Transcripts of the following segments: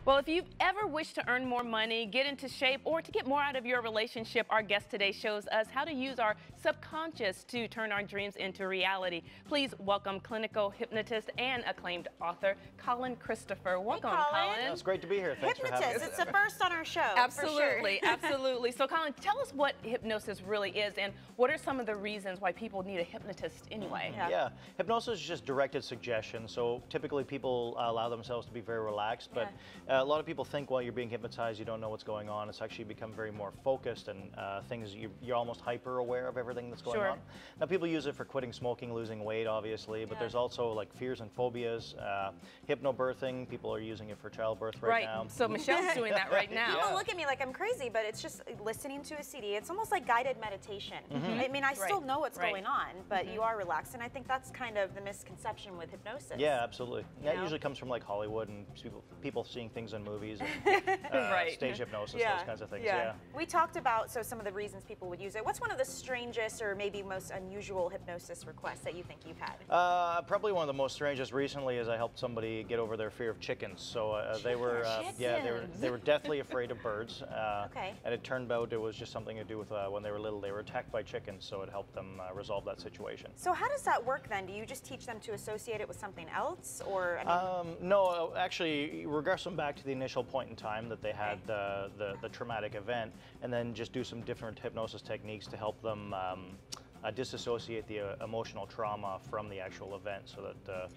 Well, if you've ever wished to earn more money, get into shape, or to get more out of your relationship, our guest today shows us how to use our subconscious to turn our dreams into reality. Please welcome clinical hypnotist and acclaimed author Colin Christopher. Welcome, Colin. Colin. It's great to be here. Thanks for having us. It's the first on our show. Absolutely, for sure. absolutely. So, Colin, tell us what hypnosis really is, and what are some of the reasons why people need a hypnotist anyway? Yeah, hypnosis is just directed suggestion. So typically people allow themselves to be very relaxed, but a lot of people think while you're being hypnotized you don't know what's going on. It's actually become very more focused, and things you're almost hyper aware of everything that's going on. Now people use it for quitting smoking, losing weight, obviously, but there's also like fears and phobias, hypnobirthing. People are using it for childbirth right now. So Michelle's doing that right now. People look at me like I'm crazy, but it's just listening to a CD. It's almost like guided meditation. I mean, I still know what's going on, but you are relaxed, and I think that's kind of the misconception with hypnosis. Yeah, absolutely. That usually comes from like Hollywood and people seeing things in movies, and, stage hypnosis, those kinds of things. We talked about some of the reasons people would use it. What's one of the strangest or maybe most unusual hypnosis requests that you think you've had? Probably one of the most strangest recently is I helped somebody get over their fear of chickens. So they were deathly afraid of birds. And it turned out it was just something to do with when they were little, they were attacked by chickens, so it helped them resolve that situation. So how does that work then? Do you just teach them to associate it with something else, or? I mean... No, actually, regress them back to the initial point in time that they had the traumatic event, and then just do some different hypnosis techniques to help them disassociate the emotional trauma from the actual event, so that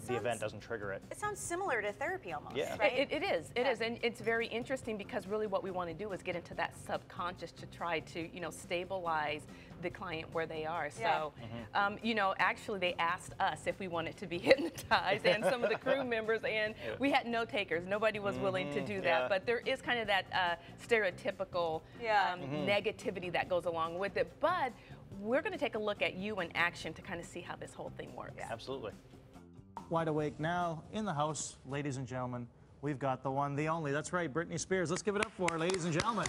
the event doesn't trigger it. It sounds similar to therapy almost, right? It is, and it's very interesting because really what we want to do is get into that subconscious to try to, stabilize the client where they are. So, actually they asked us if we wanted to be hypnotized, and some of the crew members, and we had no takers. Nobody was willing to do that, but there is kind of that stereotypical negativity that goes along with it. But we're going to take a look at you in action to kind of see how this whole thing works. Absolutely. Wide awake now in the house, ladies and gentlemen. We've got the one, the only. That's right, Britney Spears. Let's give it up for her, ladies and gentlemen.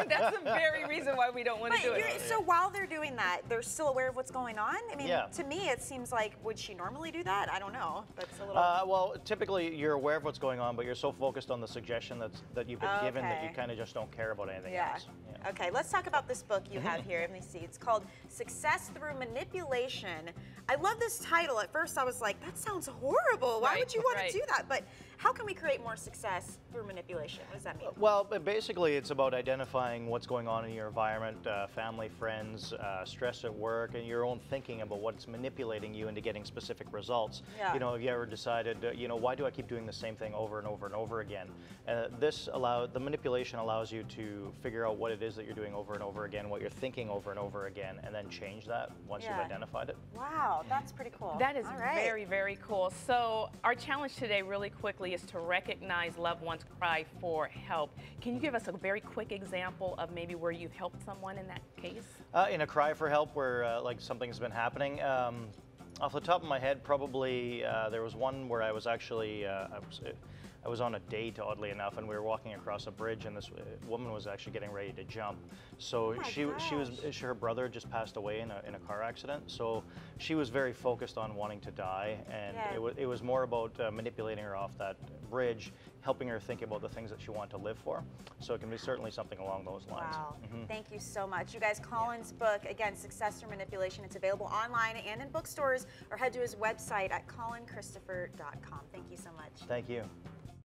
That's the very reason why we don't want to do it. So while they're doing that, they're still aware of what's going on? I mean, to me, it seems like, would she normally do that? I don't know. That's a little... well, typically, you're aware of what's going on, but you're so focused on the suggestion that you've been given that you kind of just don't care about anything else. Okay, let's talk about this book you have here. Let me see. It's called Success Through Manipulation. I love this title. At first, I was like, that sounds horrible. Why would you want to do that? But how can we create more success through manipulation? What does that mean? Well, basically, it's about identifying what's going on in your environment, family, friends, stress at work, and your own thinking about what's manipulating you into getting specific results. Have you ever decided, why do I keep doing the same thing over and over and over again? The manipulation allows you to figure out what it is that you're doing over and over again, what you're thinking over and over again, and then change that once you've identified it. Wow, that's pretty cool. That is very, very cool. So our challenge today really quickly is to recognize loved ones' cry for help. Can you give us a very quick example of maybe where you've helped someone in that case? In a cry for help where like something's been happening, off the top of my head, probably there was one where I was actually I was on a date, oddly enough, and we were walking across a bridge, and this woman was actually getting ready to jump. So her brother just passed away in a car accident. So she was very focused on wanting to die, and it was more about manipulating her off that bridge, helping her think about the things that she wanted to live for. So it can be certainly something along those lines. Wow. Thank you so much. You guys, Colin's book, again, Success Through Manipulation, it's available online and in bookstores, or head to his website at colinchristopher.com. Thank you so much. Thank you.